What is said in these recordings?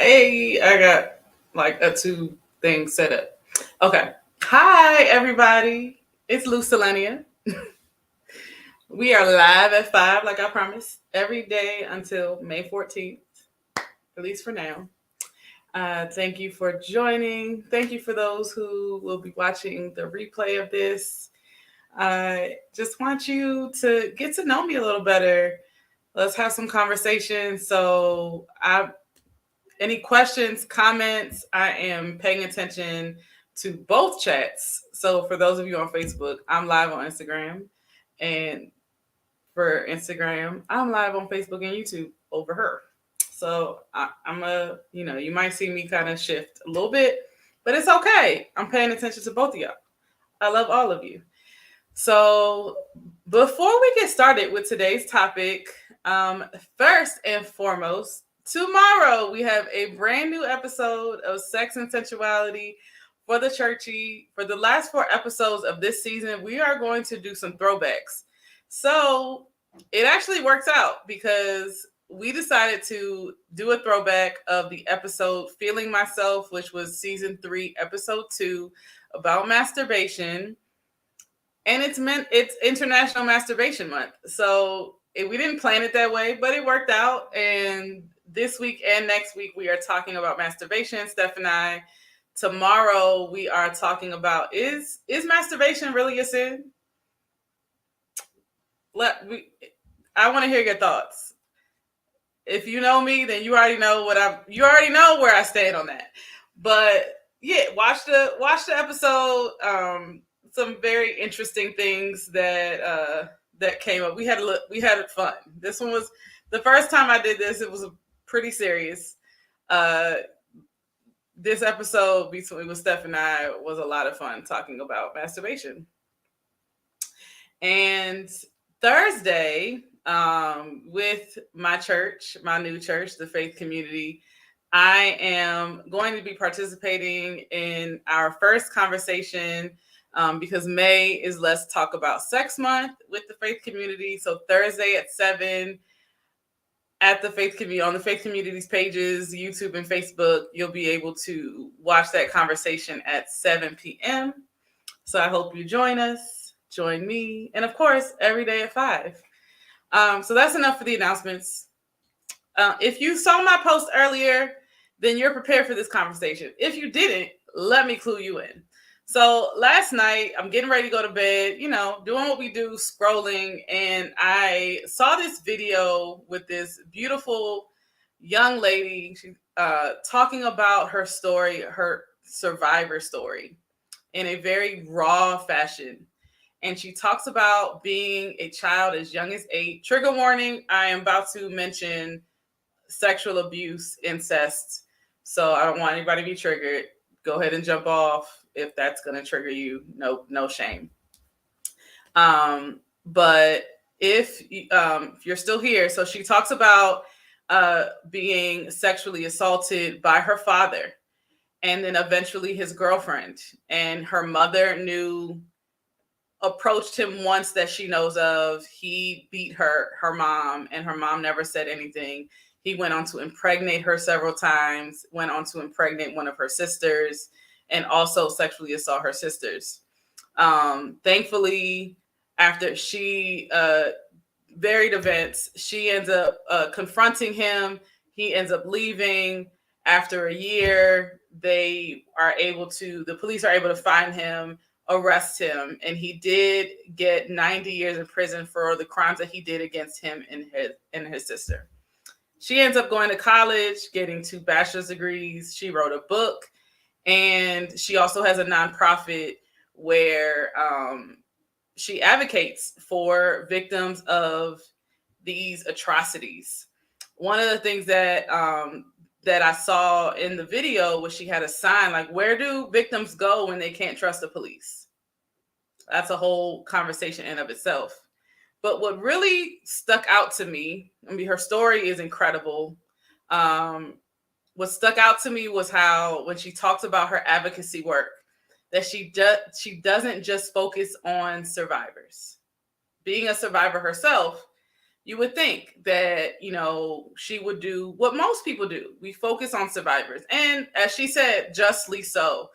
Hey, I got like a two thing set up. Okay. Hi, everybody. It's LuzCelenia. We are live at 5, like I promised, every day until May 14th, at least for now. Thank you for joining. Thank you for those who will be watching the replay of this. I just want you to get to know me a little better. Let's have some conversation. Any questions, comments? I am paying attention to both chats. So for those of you on Facebook, I'm live on Instagram. And for Instagram, I'm live on Facebook and YouTube over her. You might see me kind of shift a little bit, but it's okay. I'm paying attention to both of y'all. I love all of you. So before we get started with today's topic, first and foremost, tomorrow we have a brand new episode of Sex and Sensuality for the Churchy. For the last 4 episodes of this season, we are going to do some throwbacks. So it actually works out because we decided to do a throwback of the episode Feeling Myself, which was season 3, episode 2, about masturbation. And it's International Masturbation Month. So we didn't plan it that way, but it worked out. And this week and next week, we are talking about masturbation, Steph and I. Tomorrow, we are talking about is masturbation really a sin? I want to hear your thoughts. If you know me, then you already know where I stand on that. But yeah, watch the episode. Some very interesting things that came up. We had fun. This one was the first time I did this. It was pretty serious. This episode with Steph and I was a lot of fun talking about masturbation. And Thursday, with my church, my new church, the Faith Community, I am going to be participating in our first conversation because May is Let's Talk About Sex Month with the Faith Community. So Thursday at 7 at the Faith Community, on the Faith Community's pages, YouTube and Facebook, you'll be able to watch that conversation at 7 p.m. So I hope you join us, join me, and of course, every day at 5. So that's enough for the announcements. If you saw my post earlier, then you're prepared for this conversation. If you didn't, let me clue you in. So last night, I'm getting ready to go to bed, doing what we do, scrolling, and I saw this video with this beautiful young lady talking about her story, her survivor story, in a very raw fashion. And she talks about being a child as young as 8. Trigger warning, I am about to mention sexual abuse, incest. So I don't want anybody to be triggered. Go ahead and jump off if that's going to trigger you. No shame. But if you're still here, so she talks about being sexually assaulted by her father and then eventually his girlfriend. And her mother approached him once that she knows of. He beat her mom, and her mom never said anything. He went on to impregnate her several times, went on to impregnate one of her sisters, and also sexually assault her sisters. Thankfully, after varied events, she ends up confronting him. He ends up leaving. After a year, the police are able to find him, arrest him, and he did get 90 years in prison for the crimes that he did against him and his sister. She ends up going to college, getting 2 bachelor's degrees. She wrote a book, and she also has a nonprofit where she advocates for victims of these atrocities. One of the things that I saw in the video was she had a sign like, "Where do victims go when they can't trust the police?" That's a whole conversation in of itself. But what really stuck out to me, her story is incredible. What stuck out to me was how, when she talks about her advocacy work, that she doesn't just focus on survivors. Being a survivor herself, You would think that, she would do what most people do. We focus on survivors. And as she said, justly so.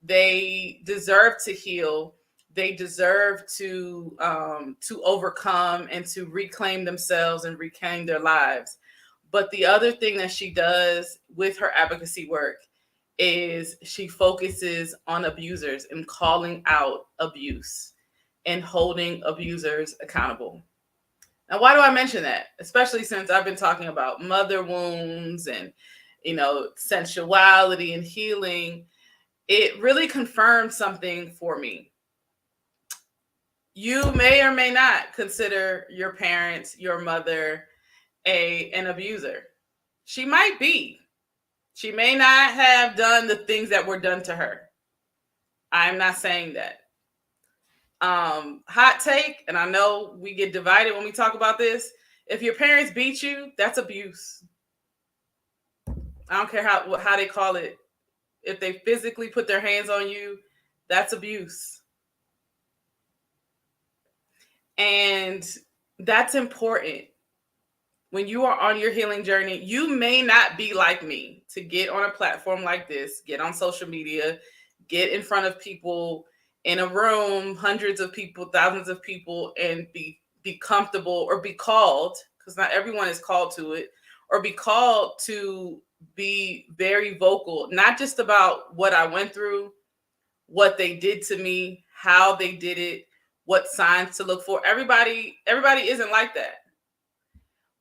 They deserve to heal. They deserve to overcome and to reclaim themselves and reclaim their lives. But the other thing that she does with her advocacy work is she focuses on abusers and calling out abuse and holding abusers accountable. Now, why do I mention that? Especially since I've been talking about mother wounds and, sensuality and healing. It really confirmed something for me. You may or may not consider your parents, your mother, an abuser. She might be. She may not have done the things that were done to her. I'm not saying that. Hot take, and I know we get divided when we talk about this. If your parents beat you, that's abuse. I don't care how they call it. If they physically put their hands on you, that's abuse. And that's important. When you are on your healing journey, you may not be like me to get on a platform like this, get on social media, get in front of people in a room, hundreds of people, thousands of people, and be comfortable or be called, because not everyone is called to it, or be called to be very vocal, not just about what I went through, what they did to me, how they did it, what signs to look for. Everybody isn't like that.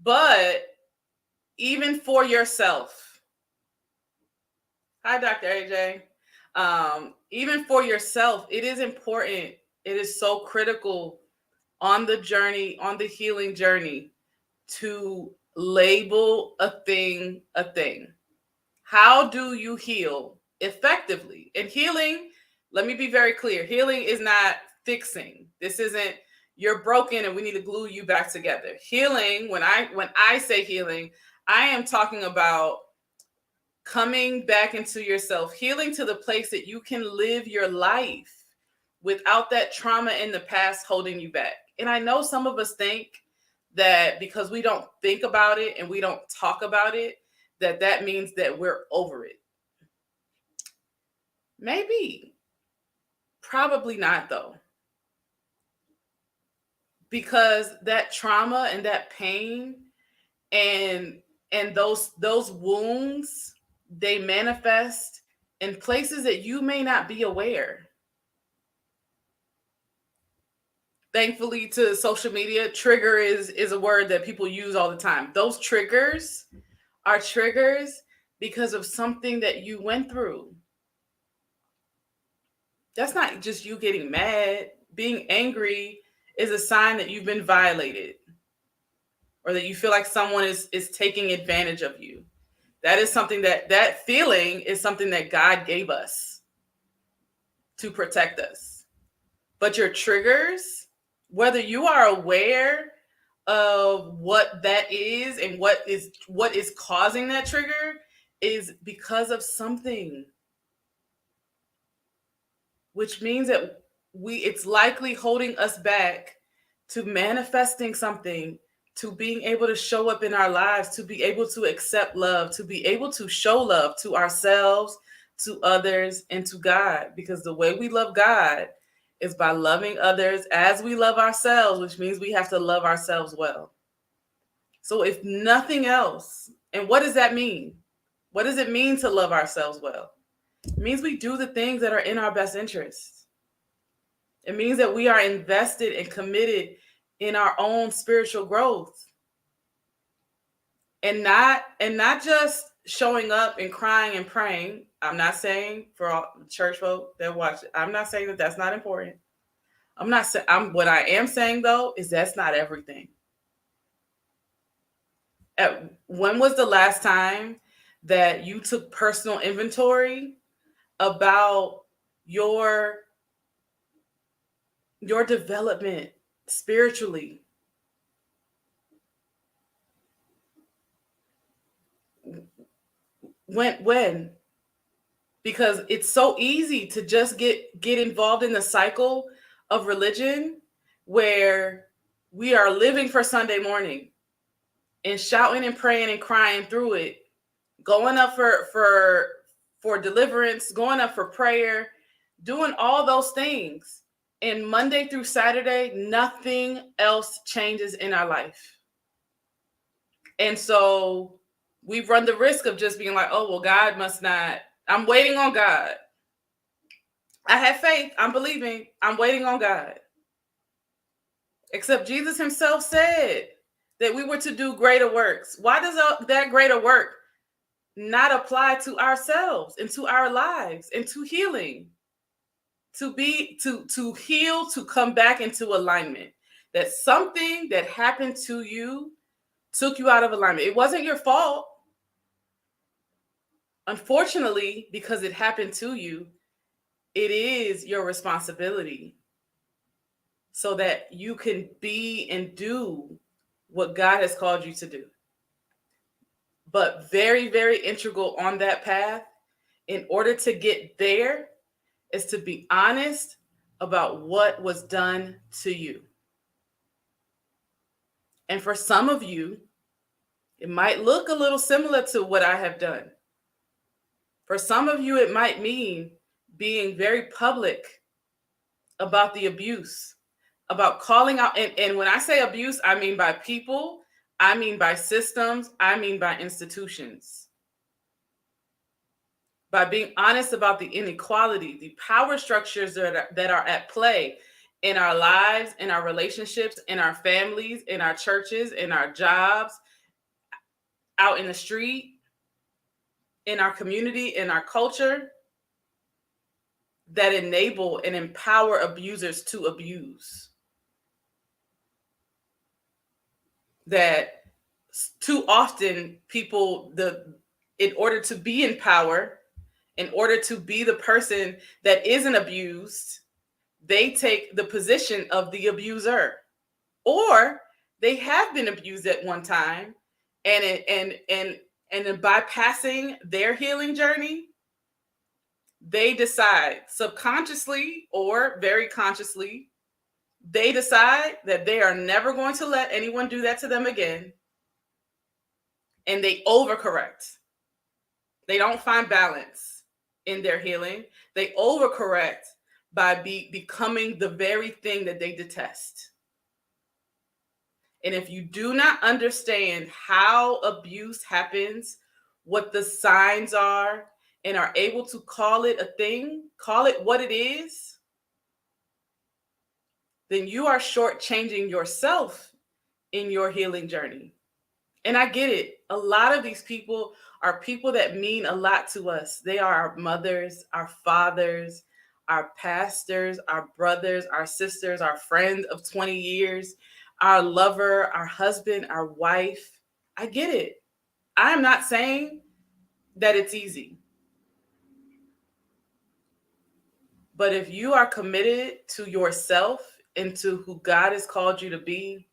But even for yourself, hi, Dr. AJ. Even for yourself, it is important. It is so critical on the journey, on the healing journey, to label a thing a thing. How do you heal effectively? And healing, let me be very clear, healing is not fixing. This isn't you're broken and we need to glue you back together. Healing, when I say healing, I am talking about coming back into yourself, healing to the place that you can live your life without that trauma in the past holding you back. And I know some of us think that because we don't think about it and we don't talk about it, that means that we're over it. Maybe. Probably not, though. Because that trauma and that pain and those wounds, they manifest in places that you may not be aware. Thankfully, to social media, trigger is a word that people use all the time. Those triggers are triggers because of something that you went through. That's not just you getting mad. Being angry is a sign that you've been violated or that you feel like someone is taking advantage of you. That is something that feeling is something that God gave us to protect us. But your triggers, whether you are aware of what that is and what is causing that trigger, is because of something, which means that it's likely holding us back to manifesting something, to being able to show up in our lives, to be able to accept love, to be able to show love to ourselves, to others, and to God. Because the way we love God is by loving others as we love ourselves, which means we have to love ourselves well. So if nothing else, and what does that mean? What does it mean to love ourselves well? It means we do the things that are in our best interests. It means that we are invested and committed in our own spiritual growth. And not just showing up and crying and praying. I'm not saying for all church folk that watch it, I'm not saying that that's not important. What I am saying though is that's not everything. When was the last time that you took personal inventory about your development spiritually? When? Because it's so easy to just get involved in the cycle of religion where we are living for Sunday morning and shouting and praying and crying through it, going up for deliverance, going up for prayer, doing all those things. And Monday through Saturday, nothing else changes in our life. And so we run the risk of just being like, oh, well, God must not. I'm waiting on God. I have faith. I'm believing. I'm waiting on God. Except Jesus himself said that we were to do greater works. Why does that greater work not apply to ourselves and to our lives and to healing? To heal, to come back into alignment. That something that happened to you took you out of alignment. It wasn't your fault. Unfortunately, because it happened to you, it is your responsibility so that you can be and do what God has called you to do. But very, very integral on that path, in order to get there, is to be honest about what was done to you. And for some of you, it might look a little similar to what I have done. For some of you, it might mean being very public about the abuse, about calling out. And when I say abuse, I mean by people, I mean by systems, I mean by institutions. By being honest about the inequality, the power structures that are at play in our lives, in our relationships, in our families, in our churches, in our jobs, out in the street, in our community, in our culture, that enable and empower abusers to abuse. That too often people, in order to be in power, in order to be the person that isn't abused, they take the position of the abuser, or they have been abused at one time, and in bypassing their healing journey, they decide subconsciously or very consciously, they decide that they are never going to let anyone do that to them again, and they overcorrect. They don't find balance in their healing. They overcorrect by becoming the very thing that they detest. And if you do not understand how abuse happens, what the signs are, and are able to call it a thing, call it what it is, then you are shortchanging yourself in your healing journey. And I get it. A lot of these people are people that mean a lot to us. They are our mothers, our fathers, our pastors, our brothers, our sisters, our friends of 20 years, our lover, our husband, our wife. I get it. I am not saying that it's easy. But if you are committed to yourself and to who God has called you to be,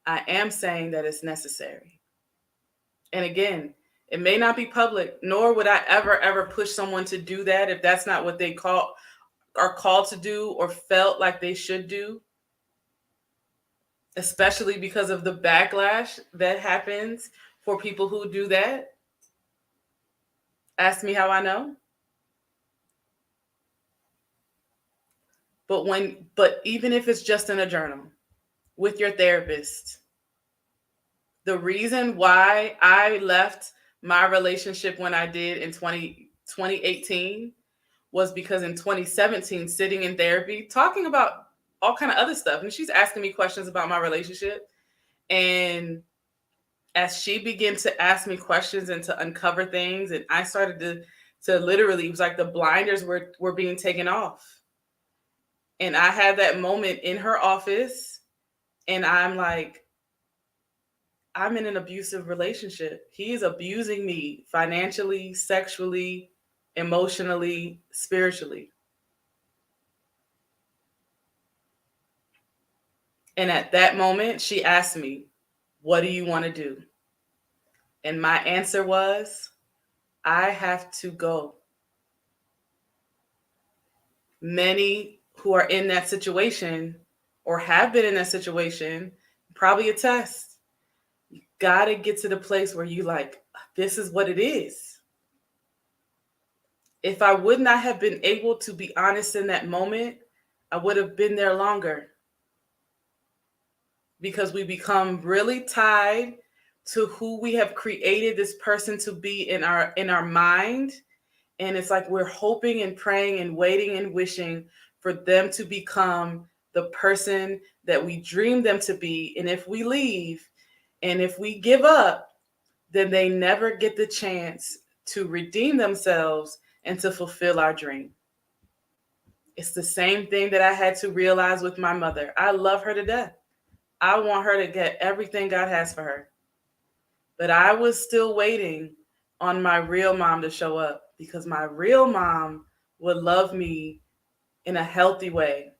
I am saying that it's necessary. And again, it may not be public, nor would I ever push someone to do that if that's not what they are called to do or felt like they should do, especially because of the backlash that happens for people who do that. Ask me how I know. But even if it's just in a journal with your therapist, the reason why I left my relationship when I did in 2018 was because in 2017, sitting in therapy, talking about all kind of other stuff, and she's asking me questions about my relationship. And as she began to ask me questions and to uncover things, and I started to literally, it was like the blinders were being taken off. And I had that moment in her office, and I'm like, I'm in an abusive relationship. He is abusing me financially, sexually, emotionally, spiritually. And at that moment, she asked me, what do you want to do? And my answer was, I have to go. Many who are in that situation or have been in that situation Probably a test. You gotta get to the place where you like, this is what it is. If I would not have been able to be honest in that moment, I would have been there longer. Because we become really tied to who we have created this person to be in our mind, and it's like we're hoping and praying and waiting and wishing for them to become the person that we dream them to be. And if we leave and if we give up, then they never get the chance to redeem themselves and to fulfill our dream. It's the same thing that I had to realize with my mother. I love her to death. I want her to get everything God has for her. But I was still waiting on my real mom to show up, because my real mom would love me in a healthy way.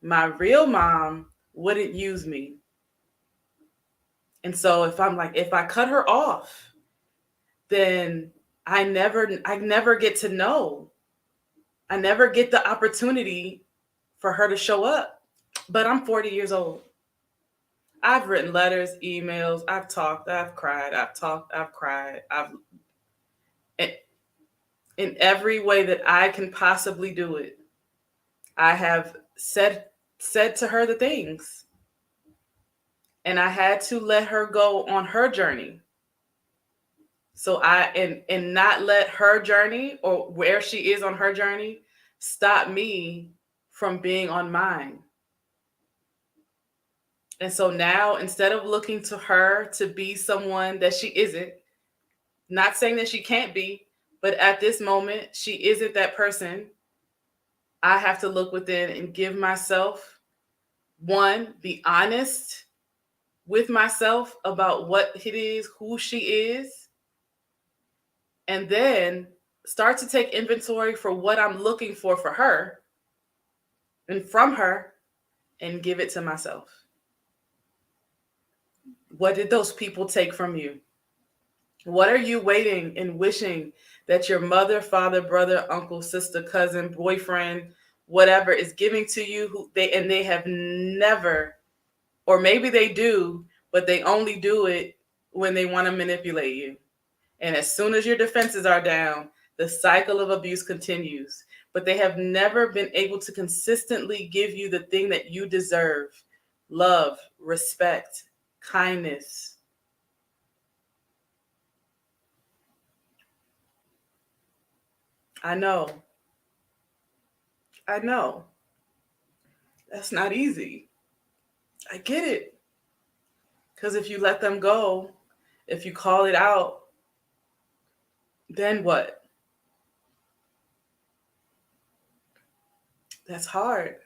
My real mom wouldn't use me. And so if I cut her off, then I never get to know. I never get the opportunity for her to show up. But I'm 40 years old. I've written letters, emails, I've talked, I've cried, I've talked, I've cried. I've in every way that I can possibly do it. I have said to her the things. And I had to let her go on her journey. So and not let her journey, or where she is on her journey, stop me from being on mine. And so now, instead of looking to her to be someone that she isn't, not saying that she can't be, but at this moment, she isn't that person. I have to look within and give myself, one, be honest with myself about what it is, who she is, and then start to take inventory for what I'm looking for her and from her, and give it to myself. What did those people take from you? What are you waiting and wishing that your mother, father, brother, uncle, sister, cousin, boyfriend, whatever is giving to you, they have never, or maybe they do, but they only do it when they want to manipulate you. And as soon as your defenses are down, the cycle of abuse continues. But they have never been able to consistently give you the thing that you deserve: love, respect, kindness. I know. I know. That's not easy. I get it. Because if you let them go, if you call it out, then what? That's hard.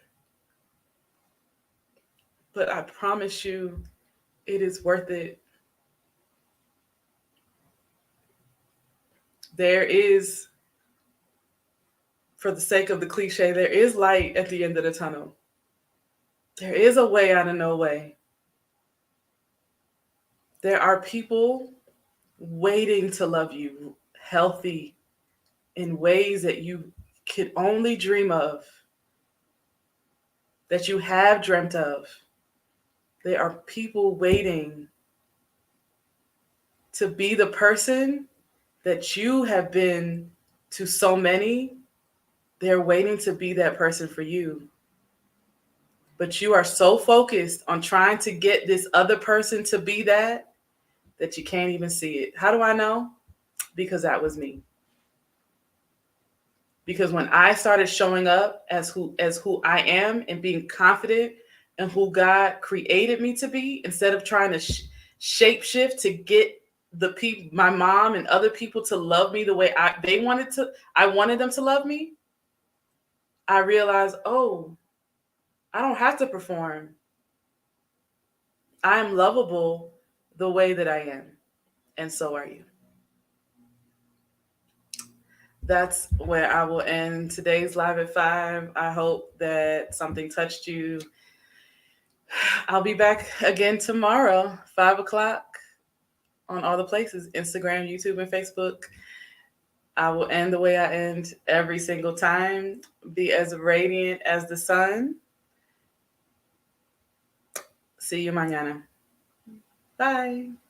But I promise you, it is worth it. There is, for the sake of the cliche, there is light at the end of the tunnel. There is a way out of no way. There are people waiting to love you healthy in ways that you could only dream of, that you have dreamt of. There are people waiting to be the person that you have been to so many. They're waiting to be that person for you. But you are so focused on trying to get this other person to be that you can't even see it. How do I know? Because that was me. Because when I started showing up as who I am and being confident in who God created me to be, instead of trying to shape shift to get the people, my mom and other people, to love me the way I wanted them to love me, I realized, oh, I don't have to perform. I am lovable the way that I am, and so are you. That's where I will end today's Live at 5. I hope that something touched you. I'll be back again tomorrow, 5 o'clock, on all the places: Instagram, YouTube, and Facebook. I will end the way I end every single time. Be as radiant as the sun. See you mañana. Bye.